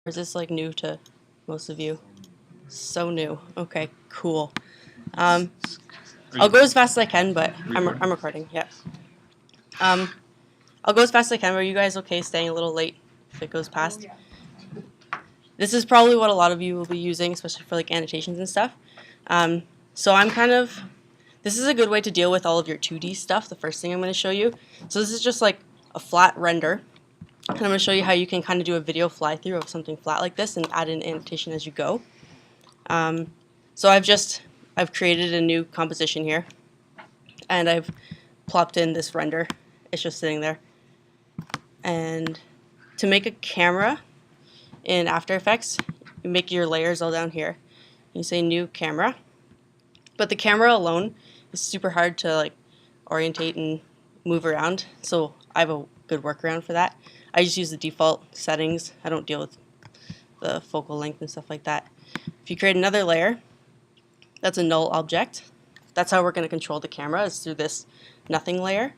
is this like new to most of you? So new. Okay, cool. I'll go as fast as I can, but I'm recording. Yeah. I'll go as fast as I can. Are you guys okay staying a little late if it goes past? This is probably what a lot of you will be using, especially for like annotations and stuff. So this is a good way to deal with all of your 2D stuff, the first thing I'm going to show you. So this is just like a flat render. And I'm going to show you how you can kind of do a video fly-through of something flat like this and add an annotation as you go. So I've created a new composition here. And I've plopped in this render. It's just sitting there. And to make a camera in After Effects, you make your layers all down here. You say new camera. But the camera alone is super hard to like orientate and move around. So I have a good workaround for that. I just use the default settings. I don't deal with the focal length and stuff like that. If you create another layer, that's a null object. That's how we're going to control the camera, is through this nothing layer.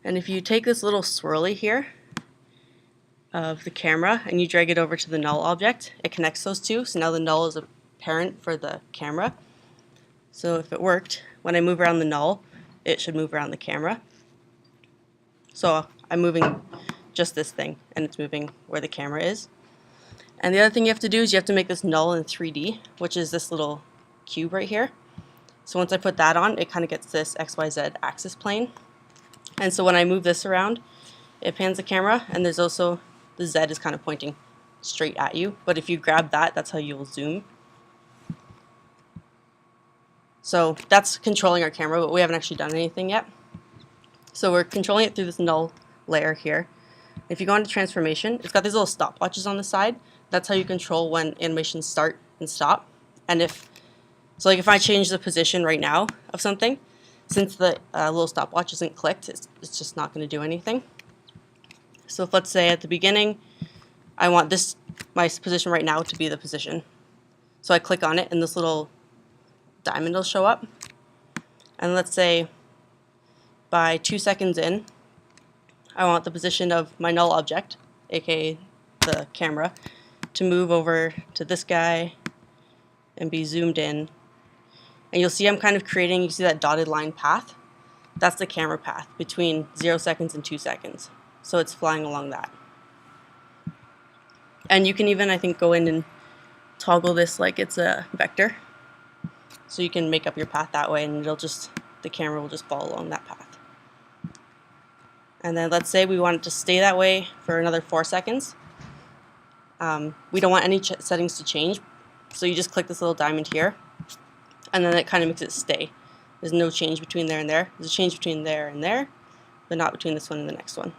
And if you take this little swirly here of the camera and you drag it over to the null object, it connects those two. So now the null is a parent for the camera. So if it worked, when I move around the null, it should move around the camera. So I'm moving just this thing, and it's moving where the camera is. And the other thing you have to do is you have to make this null in 3D, which is this little cube right here. So once I put that on, it kind of gets this XYZ axis plane. And so when I move this around, it pans the camera, and there's also the Z is kind of pointing straight at you. But if you grab that, that's how you'll zoom. So that's controlling our camera, but we haven't actually done anything yet. So we're controlling it through this null layer here. If you go into transformation, it's got these little stopwatches on the side. That's how you control when animations start and stop. And so like if I change the position right now of something, since the little stopwatch isn't clicked, it's just not going to do anything. So if, let's say at the beginning, I want my position right now to be the position. So I click on it and this little diamond will show up. And let's say by 2 seconds in, I want the position of my null object, aka the camera, to move over to this guy and be zoomed in. And you'll see I'm kind of creating, you see that dotted line path? That's the camera path between 0 seconds and 2 seconds. So it's flying along that. And you can even, I think, go in and toggle this like it's a vector. So you can make up your path that way, and the camera will just follow along that path. And then let's say we want it to stay that way for another 4 seconds. We don't want any settings to change, so you just click this little diamond here, and then it kind of makes it stay. There's no change between there and there. There's a change between there and there, but not between this one and the next one.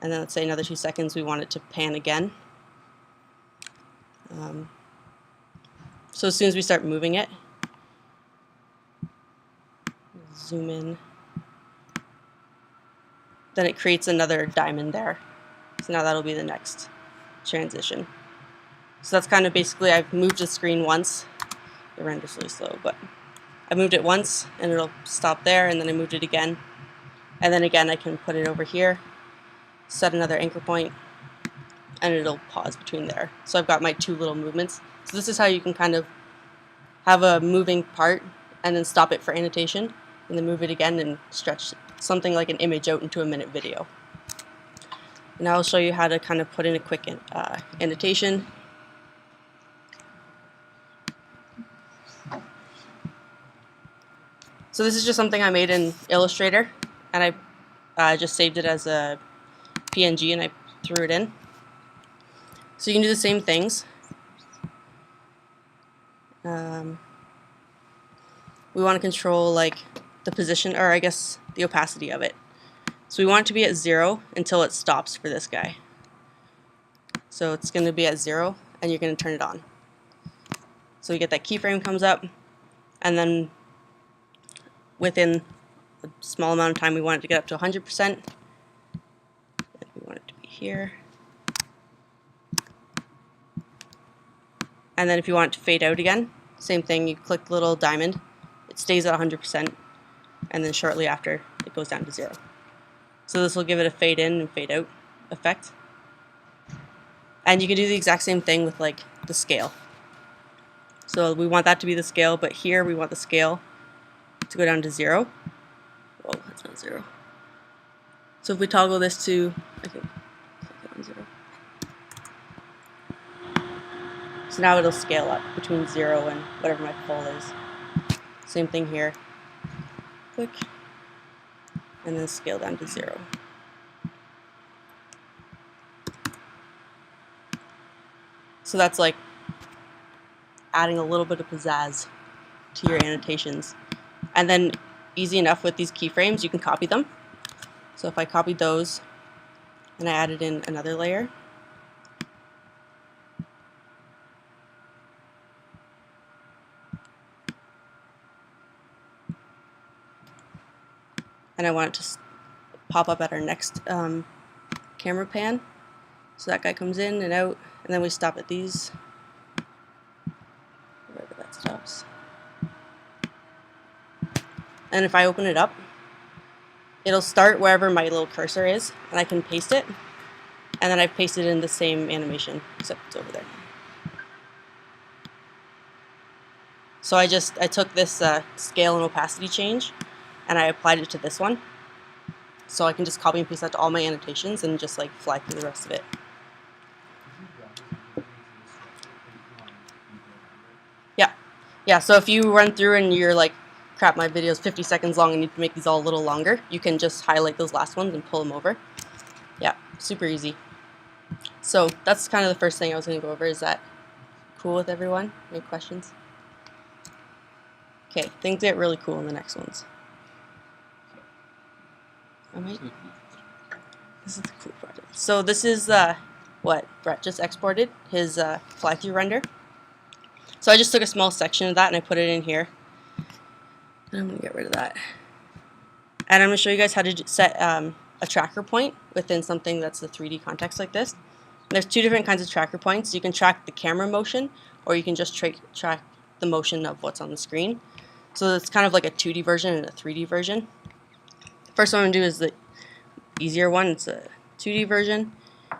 And then let's say another 2 seconds, we want it to pan again. So as soon as we start moving it, zoom in, then it creates another diamond there. So now that'll be the next transition. So that's kind of basically, I've moved the screen once. The render's really slow, but I moved it once and it'll stop there, and then I moved it again. And then again I can put it over here, set another anchor point, and it'll pause between there. So I've got my 2 little movements. So this is how you can kind of have a moving part and then stop it for annotation, and then move it again and stretch something like an image out into a minute video. And now I'll show you how to kind of put in a quick annotation. So this is just something I made in Illustrator, and I just saved it as a PNG and I threw it in. So you can do the same things. We want to control like the position, or I guess the opacity of it. So we want it to be at 0 until it stops for this guy. So it's going to be at 0 and you're going to turn it on. So we get that keyframe comes up, and then within a small amount of time we want it to get up to 100%. We want it to be here. And then if you want it to fade out again, same thing, you click the little diamond, it stays at 100%, and then shortly after it goes down to 0. So this will give it a fade in and fade out effect. And you can do the exact same thing with like the scale. So we want that to be the scale, but here we want the scale to go down to 0. Oh, that's not 0. So if we toggle this to, I can click it on 0. So now it'll scale up between 0 and whatever my pole is. Same thing here. Click. And then scale down to 0. So that's like adding a little bit of pizzazz to your annotations. And then easy enough with these keyframes, you can copy them. So if I copied those and I added in another layer, and I want it to pop up at our next camera pan. So that guy comes in and out, and then we stop at these, wherever that stops. And if I open it up, it'll start wherever my little cursor is, and I can paste it, and then I've pasted in the same animation, except it's over there. So I took this scale and opacity change, and I applied it to this one. So I can just copy and paste that to all my annotations and just like fly through the rest of it. Yeah, so if you run through and you're like, crap, my video's 50 seconds long, I need to make these all a little longer, you can just highlight those last ones and pull them over. Yeah, super easy. So that's kind of the first thing I was going to go over. Is that cool with everyone? Any questions? Okay, things get really cool in the next ones. Alright. This is the cool project. So this is what Brett just exported, his fly-through render. So I just took a small section of that and I put it in here. And I'm going to get rid of that. And I'm going to show you guys how to set a tracker point within something that's a 3D context like this. And there's two different kinds of tracker points. You can track the camera motion, or you can just track the motion of what's on the screen. So it's kind of like a 2D version and a 3D version. First one I'm going to do is the easier one. It's a 2D version.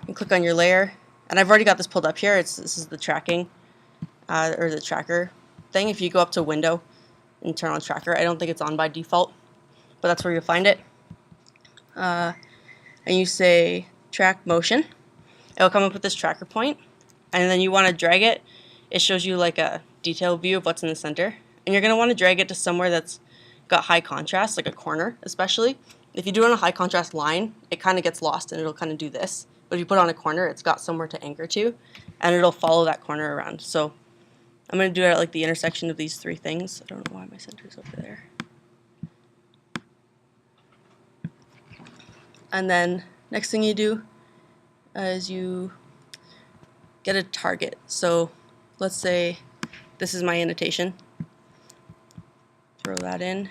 You click on your layer. And I've already got this pulled up here. This is the tracking. Or the tracker thing. If you go up to Window and turn on Tracker, I don't think it's on by default, but that's where you'll find it. And you say Track Motion. It'll come up with this tracker point, and then you want to drag it. It shows you like a detailed view of what's in the center, and you're going to want to drag it to somewhere that's got high contrast, like a corner especially. If you do it on a high contrast line, it kind of gets lost and it'll kind of do this. But if you put it on a corner, it's got somewhere to anchor to, and it'll follow that corner around. So I'm going to do it at like the intersection of these three things. I don't know why my center's over there. And then next thing you do is you get a target. So let's say this is my annotation. Throw that in.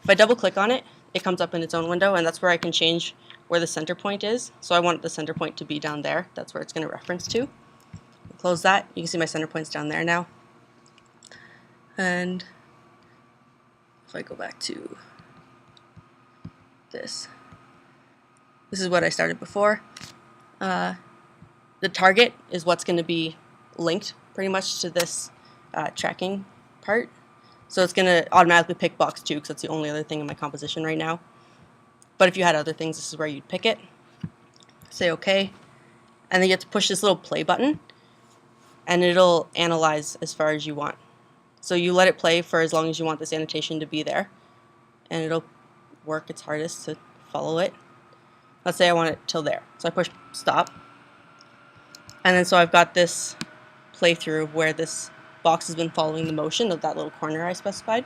If I double click on it, it comes up in its own window, and that's where I can change where the center point is. So I want the center point to be down there. That's where it's going to reference to. Close that. You can see my center point's down there now. And if I go back to this is what I started before. The target is what's going to be linked pretty much to this tracking part. So it's going to automatically pick box 2 because that's the only other thing in my composition right now. But if you had other things, this is where you'd pick it. Say OK. And then you have to push this little play button, and it'll analyze as far as you want. So you let it play for as long as you want this annotation to be there, and it'll work its hardest to follow it. Let's say I want it till there. So I push stop. And then so I've got this playthrough where this box has been following the motion of that little corner I specified.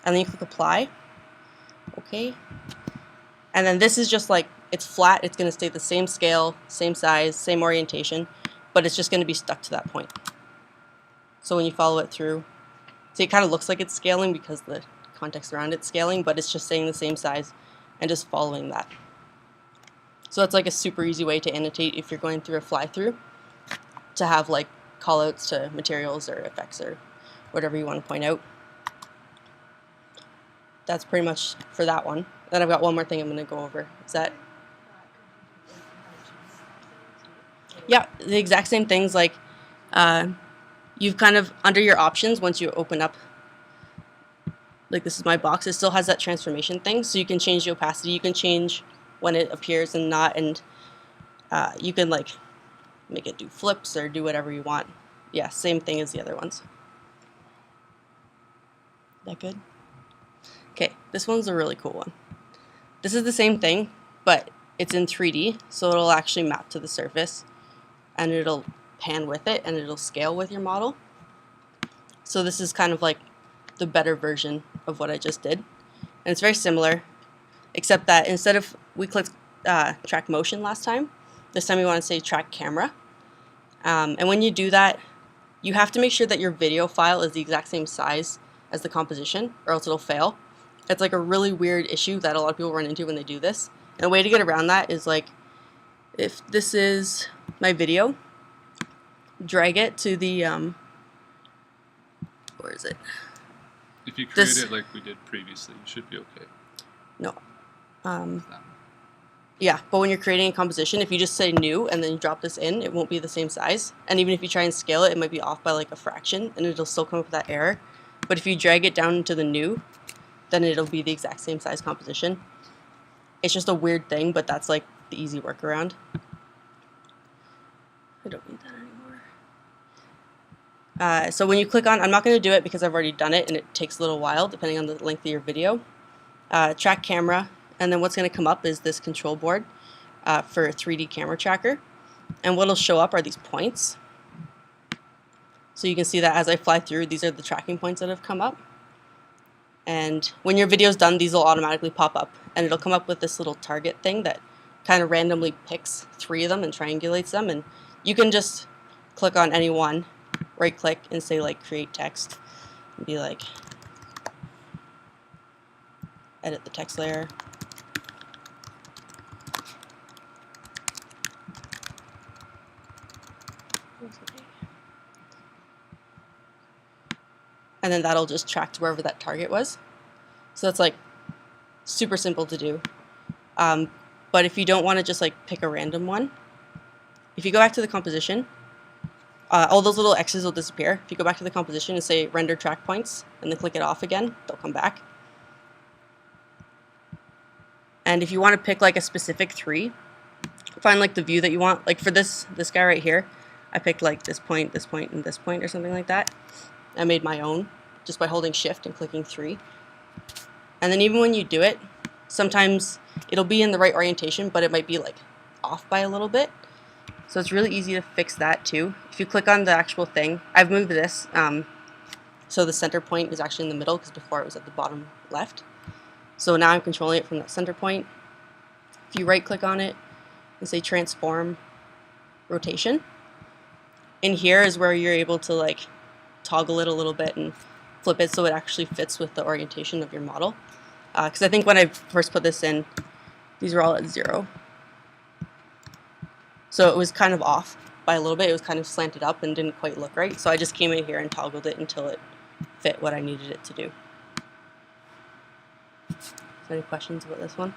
And then you click apply. Okay. And then this is just like, it's flat. It's going to stay the same scale, same size, same orientation, but it's just going to be stuck to that point. So when you follow it through, see, it kind of looks like it's scaling because the context around it's scaling, but it's just staying the same size and just following that. So that's like a super easy way to annotate if you're going through a fly-through, to have like callouts to materials or effects or whatever you want to point out. That's pretty much for that one. Then I've got one more thing I'm going to go over. Is that? Yeah, the exact same things. Like you've kind of under your options, once you open up, like this is my box, it still has that transformation thing, so you can change the opacity, you can change when it appears and not, and you can like make it do flips or do whatever you want. Yeah, same thing as the other ones. That good? Okay, this one's a really cool one. This is the same thing, but it's in 3D, so it'll actually map to the surface, and it'll pan with it, and it'll scale with your model. So this is kind of like the better version of what I just did. And it's very similar, except that instead of we clicked track motion last time, this time we want to say track camera. And when you do that, you have to make sure that your video file is the exact same size as the composition, or else it'll fail. It's like a really weird issue that a lot of people run into when they do this. And a way to get around that is like, if this is my video, drag it to the, where is it? If you create it like we did previously, you should be okay. No. Yeah, but when you're creating a composition, if you just say new and then you drop this in, it won't be the same size. And even if you try and scale it, it might be off by like a fraction, and it'll still come up with that error. But if you drag it down into the new, then it'll be the exact same size composition. It's just a weird thing, but that's like the easy workaround. I don't need that anymore. So when you click on, I'm not going to do it because I've already done it and it takes a little while depending on the length of your video. Track camera, and then what's going to come up is this control board for a 3D camera tracker. And what'll show up are these points. So you can see that as I fly through, these are the tracking points that have come up. And when your video's done, these will automatically pop up, and it'll come up with this little target thing that kind of randomly picks 3 of them and triangulates them. And you can just click on any one, right click, and say like create text, and be like edit the text layer. And then that'll just track to wherever that target was. So that's like super simple to do. But if you don't want to just like pick a random one, if you go back to the composition, all those little X's will disappear. If you go back to the composition and say render track points and then click it off again, they'll come back. And if you want to pick like a specific 3, find like the view that you want. Like for this guy right here, I picked like this point, and this point, or something like that. I made my own just by holding shift and clicking 3. And then even when you do it, sometimes it'll be in the right orientation, but it might be like off by a little bit. So it's really easy to fix that too. If you click on the actual thing, I've moved this so the center point is actually in the middle, because before it was at the bottom left. So now I'm controlling it from that center point. If you right click on it and say transform rotation, in here is where you're able to like toggle it a little bit and flip it so it actually fits with the orientation of your model. Because I think when I first put this in, these were all at 0. So it was kind of off by a little bit. It was kind of slanted up and didn't quite look right. So I just came in here and toggled it until it fit what I needed it to do. So any questions about this one?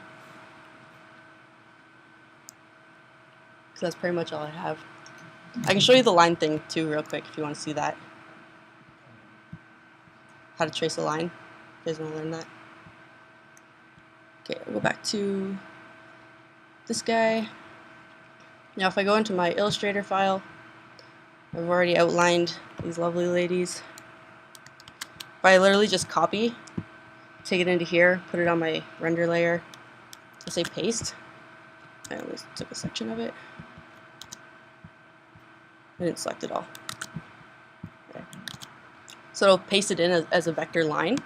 So that's pretty much all I have. I can show you the line thing too real quick if you want to see that. How to trace a line. You guys want to learn that? Okay, I'll go back to this guy. Now if I go into my Illustrator file, I've already outlined these lovely ladies. If I literally just copy, take it into here, put it on my render layer, I'll say paste. I only took a section of it. I didn't select it all. Okay. So it'll paste it in as a vector line,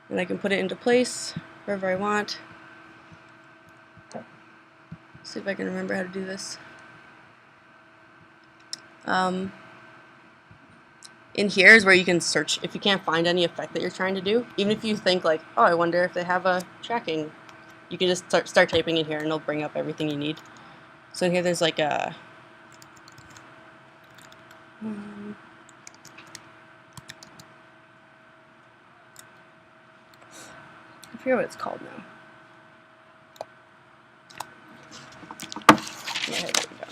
and I can put it into place wherever I want. See if I can remember how to do this. In here is where you can search if you can't find any effect that you're trying to do. Even if you think like, oh, I wonder if they have a tracking, you can just start typing in here and it'll bring up everything you need. So in here there's like a I forget what it's called now. Yeah, there we go.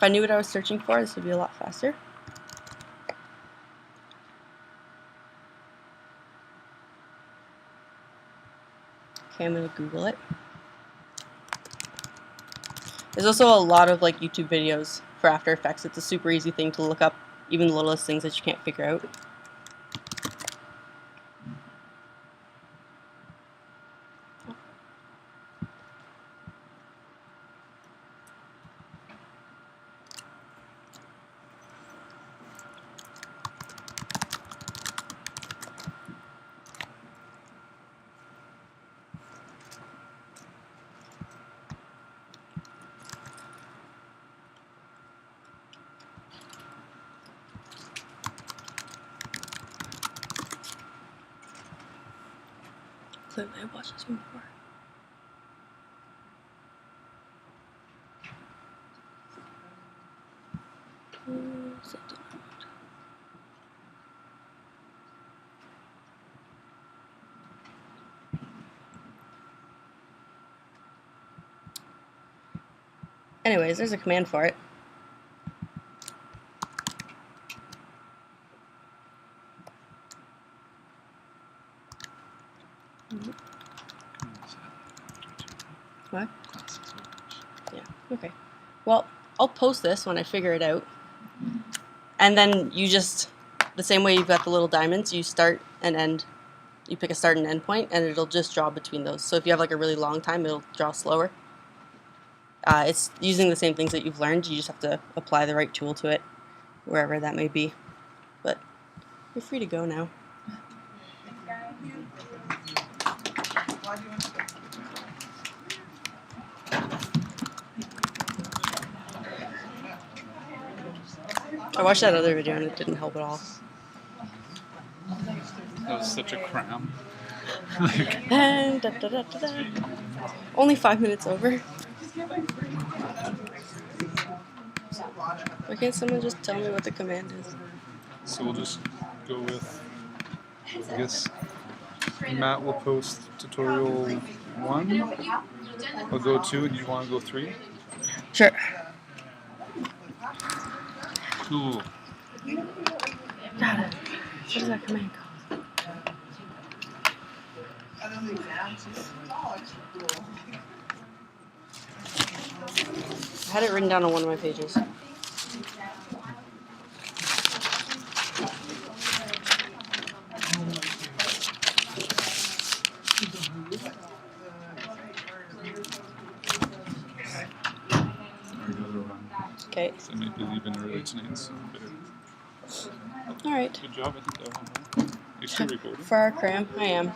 If I knew what I was searching for, this would be a lot faster. Okay, I'm going to Google it. There's also a lot of like YouTube videos for After Effects. It's a super easy thing to look up, even the littlest things that you can't figure out. Clearly I watched this one before. Anyways, there's a command for it. What? Yeah, okay. Well, I'll post this when I figure it out. And then you just, the same way you've got the little diamonds, you start and end. You pick a start and end point, and it'll just draw between those. So if you have like a really long time, it'll draw slower. It's using the same things that you've learned. You just have to apply the right tool to it, wherever that may be. But you're free to go now. I watched that other video and it didn't help at all. That was such a cram. And da, da, da, da, da. Only 5 minutes over. Why can't someone just tell me what the command is? So we'll just go with, I guess, Matt will post tutorial 1. I'll go 2, and you want to go 3? Sure. Cool. Got it. What is that command called? I had it written down on one of my pages. Okay. So I might be leaving early tonight, so Alright. good job, I think that went well. You're still recording? For our cram, I am.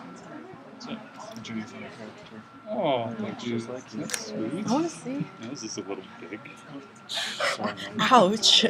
Oh, thank you. That's sweet. I want to see. This is a little big. Ouch.